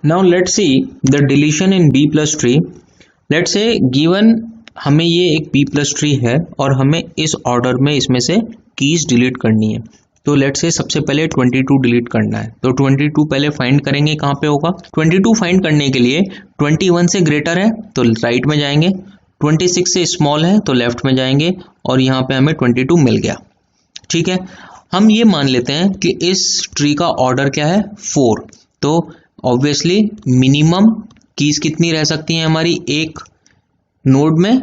Now let's see the deletion in B plus tree. Let's say given हमें ये एक B plus tree है और हमें इस ऑर्डर में इसमें से कीज डिलीट करनी है। तो लेट्स से सबसे पहले 22 डिलीट करना है, तो 22 पहले फाइंड करेंगे कहाँ पे होगा। 22 फाइंड करने के लिए 21 से ग्रेटर है तो राइट में जाएंगे, 26 से स्मॉल है तो लेफ्ट में जाएंगे और यहाँ पे हमें 22 मिल गया। ठीक है, हम ये मान लेते हैं कि इस ट्री का ऑर्डर क्या है 4, तो ऑब्वियसली मिनिमम कीज कितनी रह सकती हैं हमारी एक नोड में।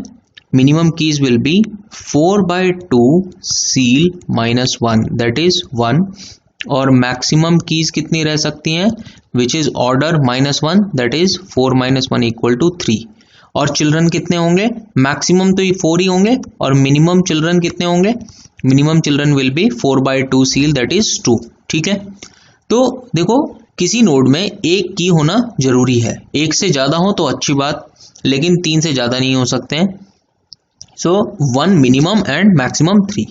Minimum keys will be 4/2 seal -1 that is 1 और मैक्सिमम कीज कितनी रह सकती हैं which is order -1 that is 4 - 1 = 3। और चिल्ड्रन कितने होंगे, मैक्सिमम तो ये 4 ही होंगे और मिनिमम चिल्ड्रन कितने होंगे, minimum children will be 4/2 seal that is 2। ठीक है, तो देखो किसी नोड में एक की होना जरूरी है, एक से ज्यादा हो तो अच्छी बात, लेकिन 3 से ज्यादा नहीं हो सकते हैं। सो 1 मिनिमम एंड मैक्सिमम 3।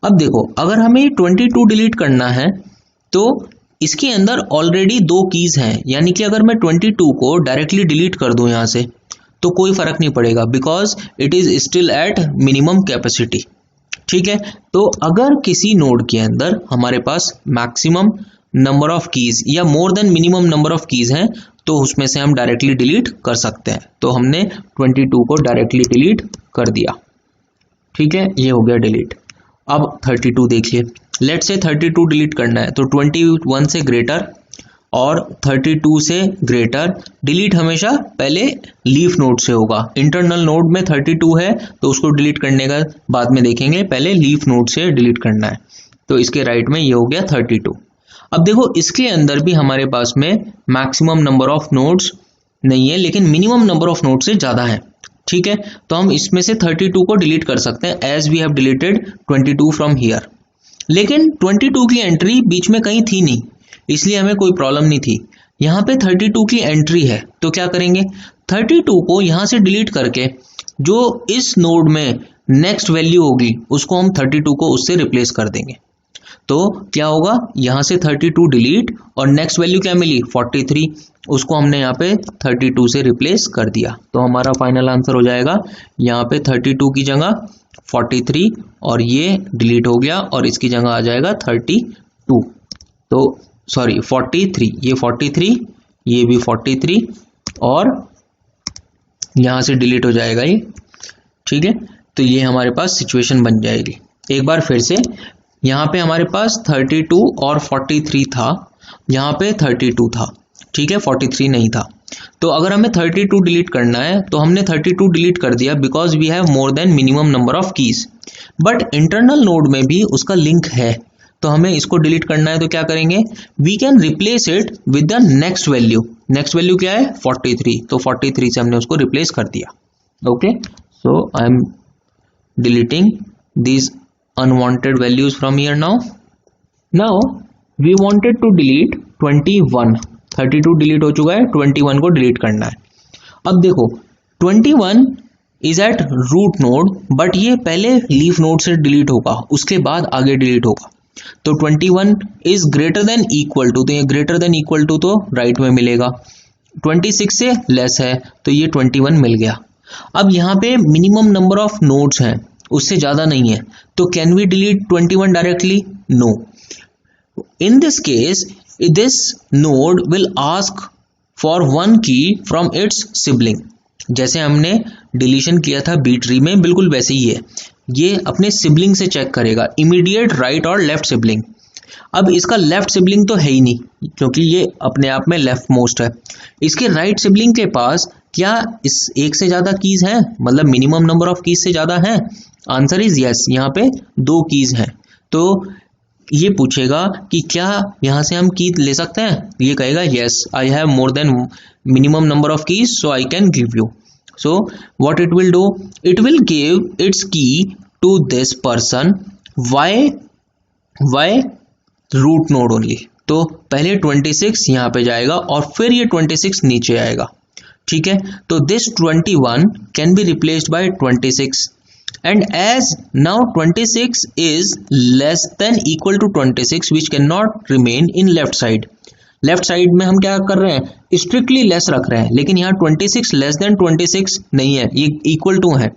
अब देखो अगर हमें 22 डिलीट करना है तो इसके अंदर ऑलरेडी 2 कीज हैं, यानी कि अगर मैं 22 को डायरेक्टली डिलीट कर दूं यहां से तो कोई फर्क नहीं पड़ेगा because it is still at minimum capacity. ठीक है, तो अगर किसी नोड के अंदर हमारे पास मैक्सिमम नंबर ऑफ कीज या मोर than minimum number of keys हैं तो उसमें से हम डायरेक्टली डिलीट कर सकते हैं। तो हमने 22 को डायरेक्टली डिलीट कर दिया। ठीक है, ये हो गया डिलीट। अब 32 देखिए, लेट से 32 डिलीट करना है तो 21 से ग्रेटर और 32 से ग्रेटर डिलीट हमेशा पहले लीफ नोड से होगा। इंटरनल नोड में 32 है तो उसको डिलीट करने का बाद में देखेंगे, पहले लीफ नोड से डिलीट करना है। तो इसके राइट में ये हो गया 32। अब देखो इसके अंदर भी हमारे पास में मैक्सिमम नंबर ऑफ नोड्स नहीं है लेकिन मिनिमम नंबर ऑफ नोड से ज्यादा है। ठीक है, तो हम इसमें से 32 को डिलीट कर सकते हैं as we have deleted 22 from here. लेकिन 22 की एंट्री बीच में कहीं थी नहीं, इसलिए हमें कोई प्रॉब्लम नहीं थी। यहाँ पे 32 की एंट्री है तो क्या करेंगे, 32 को यहाँ से डिलीट करके जो इस नोड में नेक्स्ट वैल्यू होगी उसको हम 32 को उससे रिप्लेस कर देंगे। तो क्या होगा, यहां से 32 डिलीट और नेक्स्ट वैल्यू क्या मिली 43, उसको हमने यहाँ पे 32 से रिप्लेस कर दिया। तो हमारा फाइनल आंसर हो जाएगा यहाँ पे 32 की जगह 43 और ये डिलीट हो गया और इसकी जगह आ जाएगा 32। तो सॉरी 43, ये 43, ये भी 43 और यहां से डिलीट हो जाएगा ये। ठीक है, तो ये हमारे पास सिचुएशन बन जाएगी। एक बार फिर से यहाँ पे हमारे पास 32 और 43 था, यहाँ पे 32 था। ठीक है, 43 नहीं था। तो अगर हमें 32 डिलीट करना है तो हमने 32 डिलीट कर दिया because we have more than minimum number of keys. But internal node में भी उसका लिंक है तो हमें इसको डिलीट करना है तो क्या करेंगे, we can replace it with the next value. Next value क्या है 43, तो 43 से हमने उसको रिप्लेस कर दिया। Okay, so I am deleting these unwanted values from here now we wanted to delete 21। 32 delete हो चुका है, 21 को डिलीट करना है। अब देखो 21 is at root node but ये पहले लीफ नोड से डिलीट होगा उसके बाद आगे डिलीट होगा। तो 21 is greater than equal to, तो ये ग्रेटर देन इक्वल टू तो राइट में मिलेगा, 26 से लेस है तो ये 21 मिल गया। अब यहाँ पे मिनिमम नंबर ऑफ नोड्स हैं, उससे ज्यादा नहीं है, तो can we delete 21 directly, no. In this case this node will ask for 1 key from its sibling. जैसे हमने डिलीशन किया था बी ट्री में, बिल्कुल वैसे ही है, ये अपने सिबलिंग से चेक करेगा, इमीडिएट राइट और लेफ्ट सिबलिंग। अब इसका लेफ्ट सिबलिंग तो है ही नहीं क्योंकि ये अपने आप में लेफ्ट मोस्ट है। इसके राइट सिबलिंग के पास क्या इस एक से ज्यादा कीज हैं, मतलब मिनिमम नंबर ऑफ कीज से ज्यादा हैं? आंसर इज यस, यहाँ पे 2 कीज हैं। तो ये पूछेगा कि क्या यहां से हम की ले सकते हैं, ये कहेगा yes I have more than minimum number of keys so I can give you. So what it will do, it will give its key to this person why root node only. तो पहले 26 यहाँ पे जाएगा और फिर ये 26 नीचे आएगा। ठीक है, तो this 21 can be replaced by 26 and as now 26 is less than equal to 26 which cannot remain in left side, left side में हम क्या कर रहे हैं, स्ट्रिक्टली लेस रख रहे हैं, लेकिन यहाँ 26 लेस देन 26 नहीं है, ये इक्वल टू है,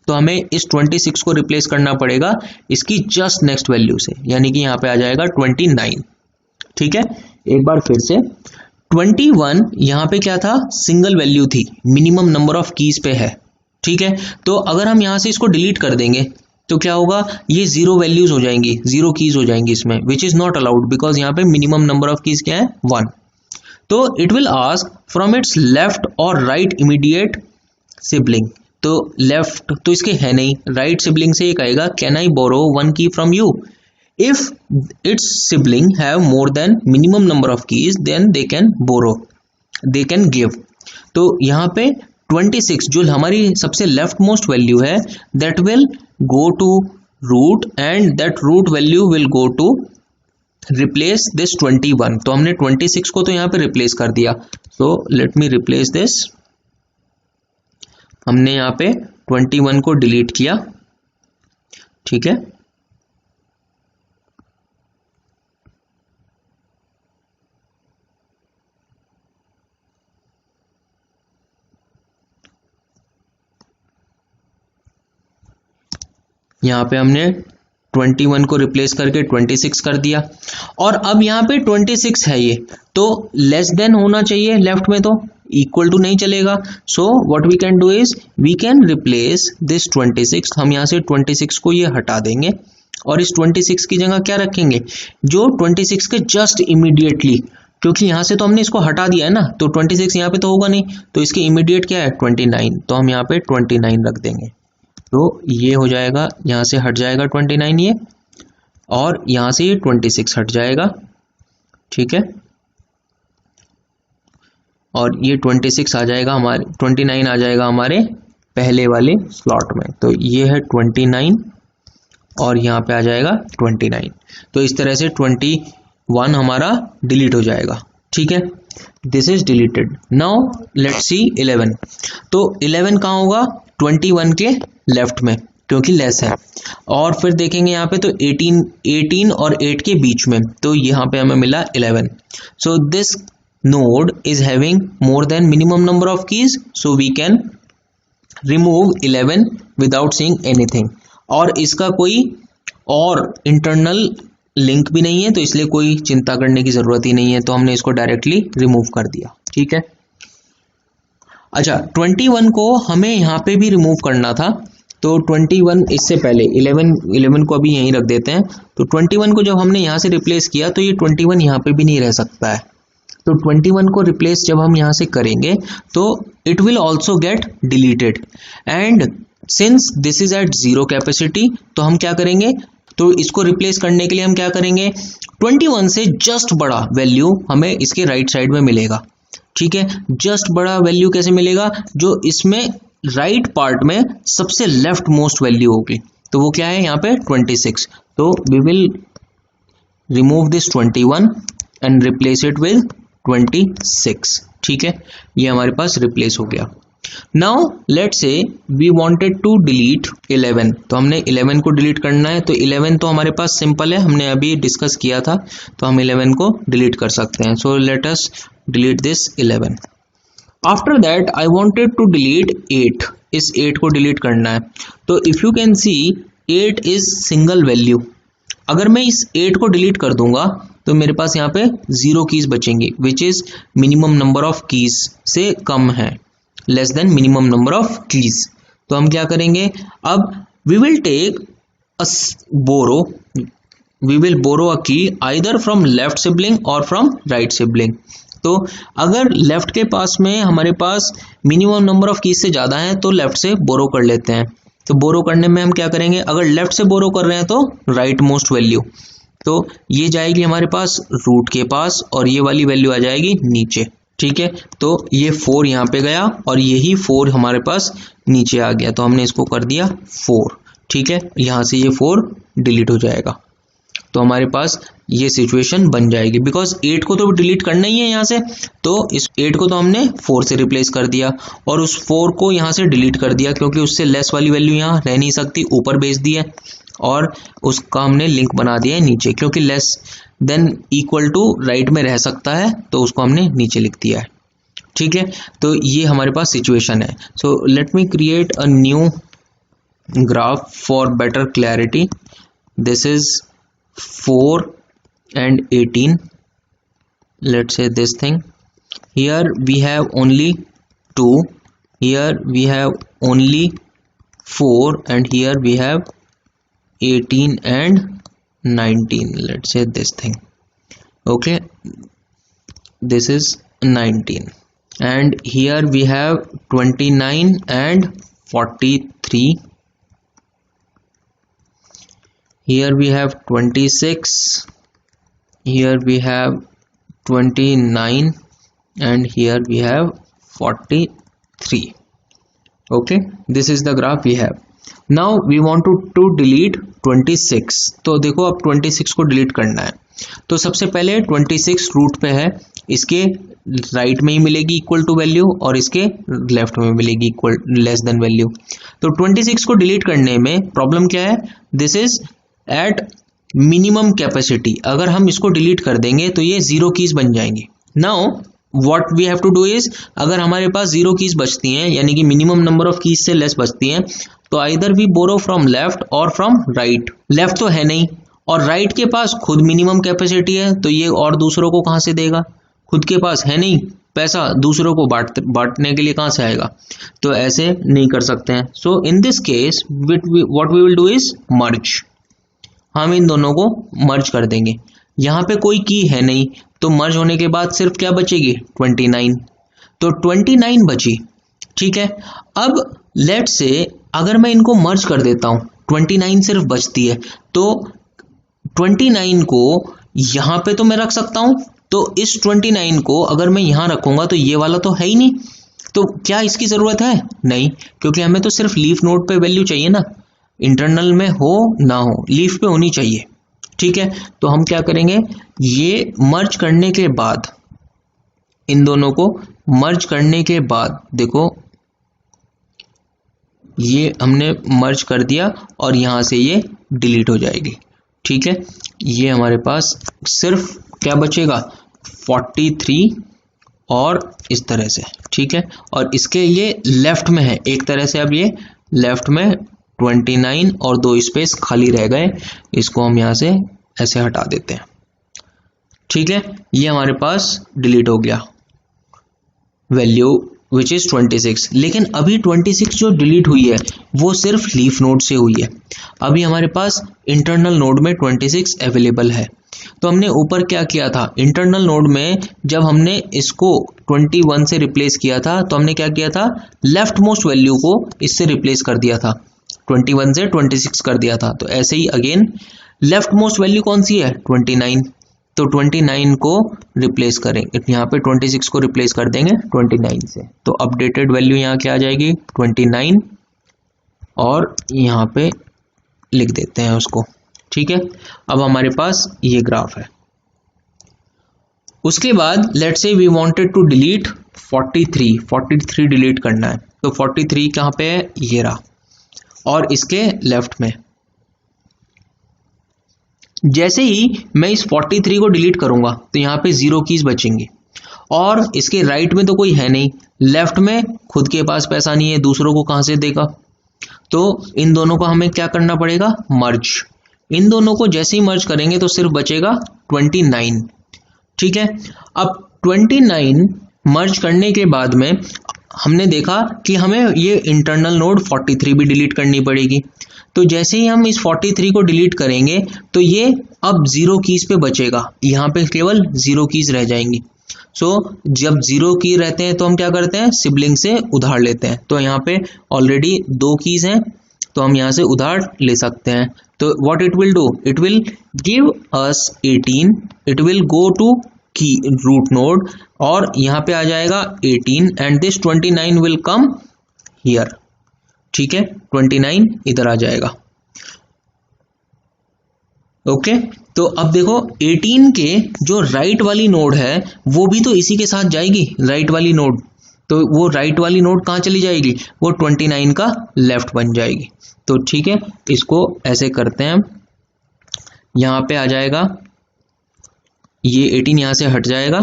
तो हमें इस 26 को रिप्लेस करना पड़ेगा इसकी जस्ट नेक्स्ट वैल्यू से, यानी कि यहाँ पे आ जाएगा 29। ठीक है, एक बार फिर से 21 यहाँ पे क्या था, सिंगल वैल्यू थी, मिनिमम नंबर ऑफ कीज पे है। ठीक है, तो अगर हम यहाँ से इसको डिलीट कर देंगे तो क्या होगा, ये जीरो वैल्यूज हो जाएंगी, जीरो कीज हो जाएंगी इसमें, which is not allowed because यहाँ पे मिनिमम नंबर ऑफ कीज क्या है, 1। तो it will ask from its left और राइट इमीडिएट सिबलिंग, तो लेफ्ट तो इसके है नहीं, राइट सिबलिंग से ये कहेगा can I borrow 1 key from you, if its sibling have more than minimum number of keys then they can borrow, they can give. तो यहाँ पे 26 जो हमारी सबसे लेफ्ट मोस्ट वैल्यू है, that will go to root and that root value will go to replace this 21। तो हमने 26 को तो यहाँ पे रिप्लेस कर दिया, so let me replace this, हमने यहाँ पे 21 को डिलीट किया। ठीक है, यहाँ पे हमने 21 को रिप्लेस करके 26 कर दिया, और अब यहाँ पे 26 है ये, तो लेस देन होना चाहिए लेफ्ट में, तो इक्वल टू नहीं चलेगा। So what we can do is we can replace this 26, हम यहाँ से 26 को ये हटा देंगे और इस 26 की जगह क्या रखेंगे, जो 26 के जस्ट इमीडिएटली, क्योंकि यहाँ से तो हमने इसको हटा दिया है ना, तो 26 यहाँ पे तो होगा नहीं, तो इसके इमीडिएट क्या है 29, तो हम यहाँ पे 29 रख देंगे, तो ये हो जाएगा, यहाँ से हट जाएगा 29 ये, और यहाँ से ये 26 हट जाएगा। ठीक है, और ये 26 आ जाएगा हमारे, 29 आ जाएगा हमारे पहले वाले स्लॉट में, तो ये है 29 और यहाँ पे आ जाएगा 29, तो इस तरह से 21 हमारा डिलीट हो जाएगा। ठीक है, this is deleted. Now let's सी 11, तो 11 कहाँ होगा, 21 के लेफ्ट में क्योंकि लेस है, और फिर देखेंगे यहाँ पे तो 18 और 8 के बीच में, तो यहाँ पे हमें मिला 11। So this node is having more than minimum number of keys, so we can remove 11 without seeing anything, और इसका कोई और इंटरनल लिंक भी नहीं है, तो इसलिए कोई चिंता करने की जरूरत ही नहीं है, तो हमने इसको डायरेक्टली रिमूव कर दिया। ठीक है, अच्छा 21 को हमें यहाँ पे भी रिमूव करना था, तो 21 इससे पहले 11 को अभी यहीं रख देते हैं, तो 21 को जब हमने यहाँ से रिप्लेस किया तो ये 21 यहाँ पे भी नहीं रह सकता है, तो 21 को रिप्लेस जब हम यहाँ से करेंगे तो it will also get deleted, and since this is at zero capacity, तो हम क्या करेंगे, तो इसको रिप्लेस करने के लिए हम क्या करेंगे, 21 से जस्ट बड़ा वैल्यू हमें इसके राइट साइड में मिलेगा। ठीक है, जस्ट बड़ा वैल्यू कैसे मिलेगा, जो इसमें राइट पार्ट में सबसे लेफ्ट मोस्ट वैल्यू होगी, तो वो क्या है यहाँ पे 26, तो we will remove this 21 and replace it with 26। ठीक है, ये हमारे पास रिप्लेस हो गया। Now let's say we wanted to delete 11, तो हमने 11 को डिलीट करना है, तो 11 तो हमारे पास सिंपल है, हमने अभी डिस्कस किया था, तो हम 11 को डिलीट कर सकते हैं। So let us delete this 11। After that I wanted to delete 8, इस 8 को डिलीट करना है, तो if you can see 8 is single value, अगर मैं इस 8 को डिलीट कर दूंगा तो मेरे पास यहाँ पे 0 कीज बचेंगी, which is minimum number of keys से कम है, less than minimum number of keys. तो हम क्या करेंगे, अब we will take a borrow, we will borrow a key either from left sibling or from right sibling. तो अगर लेफ्ट के पास में हमारे पास मिनिमम नंबर ऑफ कीज से ज़्यादा है तो लेफ्ट से बोरो कर लेते हैं, तो बोरो करने में हम क्या करेंगे, अगर लेफ्ट से बोरो कर रहे हैं तो राइट मोस्ट वैल्यू, तो ये जाएगी हमारे पास रूट के पास और ये वाली वैल्यू आ जाएगी नीचे। ठीक है, तो ये 4 यहाँ पे गया और यही 4 हमारे पास नीचे आ गया, तो हमने इसको कर दिया 4। ठीक है, यहाँ से ये 4 डिलीट हो जाएगा, तो हमारे पास ये सिचुएशन बन जाएगी, बिकॉज 8 को तो डिलीट करना ही है यहाँ से, तो इस 8 को तो हमने 4 से रिप्लेस कर दिया और उस 4 को यहाँ से डिलीट कर दिया, क्योंकि उससे लेस वाली वैल्यू यहाँ रह नहीं सकती, ऊपर भेज दी है, और उसका हमने लिंक बना दिया है नीचे, क्योंकि less than equal to right में रह सकता है तो उसको हमने नीचे लिख दिया है। ठीक है, तो ये हमारे पास सिचुएशन है। So let me create a new graph for better clarity. This is 4 and 18. Let's say this thing. Here we have only 2, here we have only 4, and here we have 18 and 19. Let's say this thing. Okay, this is 19, and here we have 29 and 43. Here we have 26, here we have 29, and here we have 43. Okay, this is the graph we have. Now we want to delete 26. तो देखो अब 26 को delete करना है, तो सबसे पहले 26 root पे है, इसके राइट में ही मिलेगी इक्वल टू वैल्यू और इसके लेफ्ट में मिलेगी इक्वल लेस देन वैल्यू। तो 26 को डिलीट करने में प्रॉब्लम क्या है, this is at minimum capacity. अगर हम इसको डिलीट कर देंगे तो ये जीरो कीज बन जाएंगी। Now what we have to do is, अगर हमारे पास जीरो कीज बचती हैं यानी कि मिनिमम नंबर ऑफ कीज से लेस बचती हैं, तो either we borrow from left और फ्रॉम राइट। लेफ्ट तो है नहीं और राइट के पास खुद मिनिमम कैपेसिटी है, तो ये और दूसरों को कहां से देगा, खुद के पास है नहीं पैसा, दूसरों को बांटने के लिए कहां से आएगा, तो ऐसे नहीं कर सकते हैं। So in this case what we will do is merge, हम इन दोनों को मर्ज कर देंगे। यहाँ पे कोई की है नहीं, तो मर्ज होने के बाद सिर्फ क्या बचेगी, 29, तो 29 बची। ठीक है, अब लेट से अगर मैं इनको मर्ज कर देता हूँ, 29 सिर्फ बचती है, तो 29 को यहाँ पे तो मैं रख सकता हूँ, तो इस 29 को अगर मैं यहाँ रखूंगा तो ये वाला तो है ही नहीं, तो क्या इसकी ज़रूरत है, नहीं, क्योंकि हमें तो सिर्फ लीफ नोड पे वैल्यू चाहिए ना, इंटरनल में हो ना हो लीफ पे होनी चाहिए। ठीक है, तो हम क्या करेंगे, ये मर्ज करने के बाद, इन दोनों को मर्ज करने के बाद देखो ये हमने मर्ज कर दिया और यहां से ये डिलीट हो जाएगी। ठीक है, ये हमारे पास सिर्फ क्या बचेगा, 43 और इस तरह से। ठीक है, और इसके ये लेफ्ट में है एक तरह से, अब ये लेफ्ट में 29 और 2 स्पेस खाली रह गए, इसको हम यहां से ऐसे हटा देते हैं। ठीक है, ये हमारे पास डिलीट हो गया वैल्यू विच इज 26। लेकिन अभी 26 जो डिलीट हुई है वो सिर्फ लीफ नोड से हुई है, अभी हमारे पास इंटरनल नोड में 26 अवेलेबल है। तो हमने ऊपर क्या किया था, इंटरनल नोड में जब हमने इसको 21 से रिप्लेस किया था, तो हमने क्या किया था, लेफ्ट मोस्ट वैल्यू को इससे रिप्लेस कर दिया था, 21 से 26 कर दिया था। तो ऐसे ही अगेन लेफ्ट मोस्ट वैल्यू कौन सी है, 29, तो 29 को रिप्लेस करेंगे, यहाँ पे 26 को रिप्लेस कर देंगे 29 से, तो अपडेटेड वैल्यू यहाँ क्या आ जाएगी, 29, और यहाँ पे लिख देते हैं उसको। ठीक है, अब हमारे पास ये ग्राफ है। उसके बाद let's say we wanted to delete 43 delete करना है, तो 43 कहाँ पे है, ये रहा, और इसके लेफ्ट में। जैसे ही मैं इस 43 को डिलीट करूंगा तो यहाँ पे 0 कीज बचेंगी, और इसके राइट में तो कोई है नहीं, लेफ्ट में खुद के पास पैसा नहीं है, दूसरों को कहां से देगा, तो इन दोनों को हमें क्या करना पड़ेगा, मर्ज। इन दोनों को जैसे ही मर्ज करेंगे तो सिर्फ बचेगा 29। ठीक है, अब 29 मर्ज करने के बाद में हमने देखा कि हमें ये इंटरनल नोड 43 भी डिलीट करनी पड़ेगी, तो जैसे ही हम इस 43 को डिलीट करेंगे तो ये अब 0 कीज पे बचेगा, यहाँ पे केवल 0 कीज रह जाएंगी। सो जब 0 की रहते हैं तो हम क्या करते हैं, सिबलिंग से उधार लेते हैं, तो यहाँ पे ऑलरेडी 2 कीज हैं तो हम यहाँ से उधार ले सकते हैं। तो what it will do, it will give us 18, it will go to key root node और यहाँ पे आ जाएगा 18 and this 29 will come here. ठीक है, 29 इधर आ जाएगा। ओके, तो अब देखो 18 के जो राइट वाली नोड है वो भी तो इसी के साथ जाएगी, राइट वाली नोड, तो वो राइट वाली नोड कहाँ चली जाएगी, वो 29 का लेफ्ट बन जाएगी। तो ठीक है, इसको ऐसे करते हैं, यहाँ पे आ जाएगा ये 18 यहाँ से हट जाएगा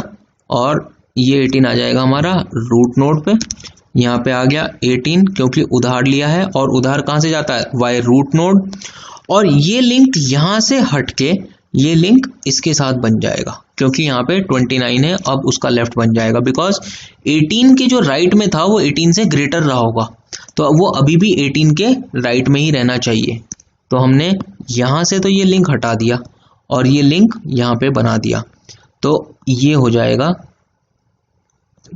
और ये 18 आ जाएगा हमारा रूट नोड पे। यहाँ पे आ गया 18 क्योंकि उधार लिया है और उधार कहाँ से जाता है, वाई रूट नोड। और ये लिंक यहाँ से हट के ये लिंक इसके साथ बन जाएगा क्योंकि यहाँ पे 29 है, अब उसका लेफ्ट बन जाएगा बिकॉज 18 के जो राइट में था वो 18 से ग्रेटर रहा होगा, तो वो अभी भी 18 के राइट में ही रहना चाहिए। तो हमने यहाँ से तो ये लिंक हटा दिया और ये लिंक यहाँ पे बना दिया, तो ये हो जाएगा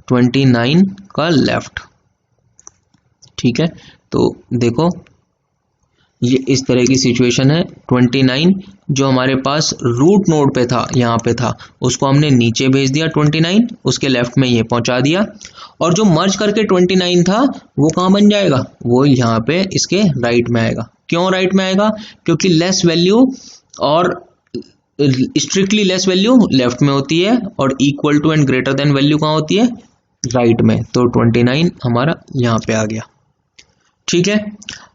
29 का लेफ्ट। ठीक है, तो देखो ये इस तरह की सिचुएशन है। 29 जो हमारे पास रूट नोड पे था, यहाँ पे था, उसको हमने नीचे भेज दिया 29, उसके लेफ्ट में ये पहुंचा दिया। और जो मर्ज करके 29 था वो कहाँ बन जाएगा, वो यहाँ पे इसके राइट में आएगा। क्यों राइट में आएगा, क्योंकि लेस वैल्यू और स्ट्रिक्टली लेस वैल्यू लेफ्ट में होती है और equal to and greater than value कहाँ होती है, राइट में। तो 29 हमारा यहाँ पे आ गया। ठीक है,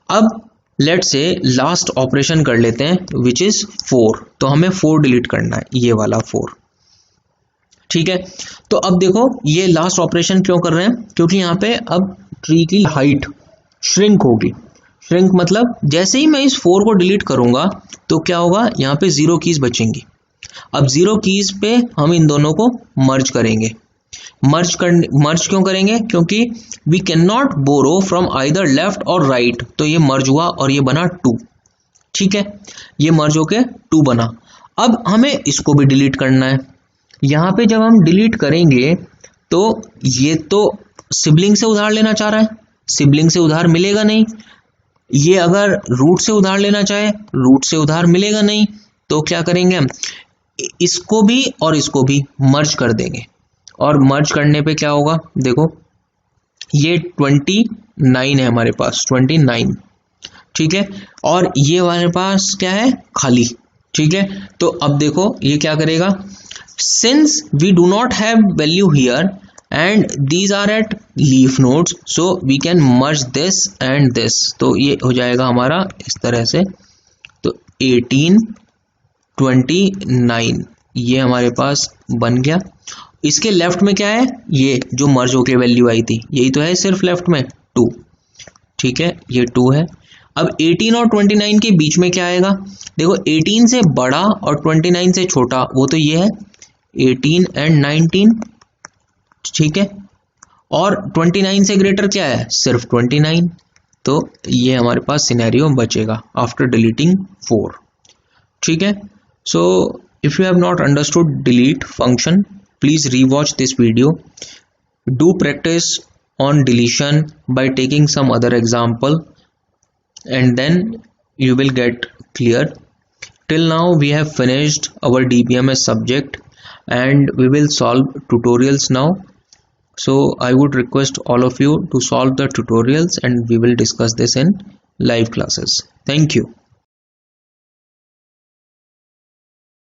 अब लेट से लास्ट ऑपरेशन कर लेते हैं विच इज 4। तो हमें 4 डिलीट करना है, ये वाला 4। ठीक है, तो अब देखो ये लास्ट ऑपरेशन क्यों कर रहे हैं, क्योंकि यहाँ पे अब ट्री की हाइट श्रिंक होगी। श्रिंक मतलब जैसे ही मैं इस 4 को डिलीट करूंगा तो क्या होगा, यहाँ पे 0 कीज बचेंगी। अब 0 कीज पे हम इन दोनों को मर्ज करेंगे। मर्ज क्यों करेंगे, क्योंकि we can not borrow from either left और राइट। तो ये मर्ज हुआ और ये बना 2। ठीक है, ये मर्ज होके 2 बना। अब हमें इसको भी डिलीट करना है। यहाँ पे जब हम डिलीट करेंगे तो ये तो सिबलिंग से उधार लेना चाह रहा है, सिबलिंग से उधार मिलेगा नहीं। ये अगर रूट से उधार लेना चाहे, रूट से उधार मिलेगा नहीं। तो क्या करेंगे हम, इसको भी और इसको भी मर्ज कर देंगे। और मर्ज करने पे क्या होगा, देखो ये 29 है हमारे पास, 29। ठीक है, और ये हमारे पास क्या है, खाली। ठीक है, तो अब देखो ये क्या करेगा, since we do not have value here and these are at leaf nodes, so we can merge this and this. तो ये हो जाएगा हमारा इस तरह से। तो 18 29 ये हमारे पास बन गया। इसके लेफ्ट में क्या है, ये जो मर्ज होके वैल्यू आई थी, यही तो है सिर्फ लेफ्ट में 2। ठीक है, ये 2 है। अब 18 और 29 के बीच में क्या आएगा, देखो 18 से बड़ा और 29 से छोटा वो तो ये है 18 एंड 19। ठीक है, और 29 से ग्रेटर क्या है, सिर्फ 29। तो ये हमारे पास सिनेरियो बचेगा आफ्टर डिलीटिंग 4। ठीक है, so if you have not understood delete function, please rewatch this video. Do practice on deletion by taking some other example and then you will get clear. Till now we have finished our DBMS subject and we will solve tutorials now. So I would request all of you to solve the tutorials and we will discuss this in live classes. Thank you.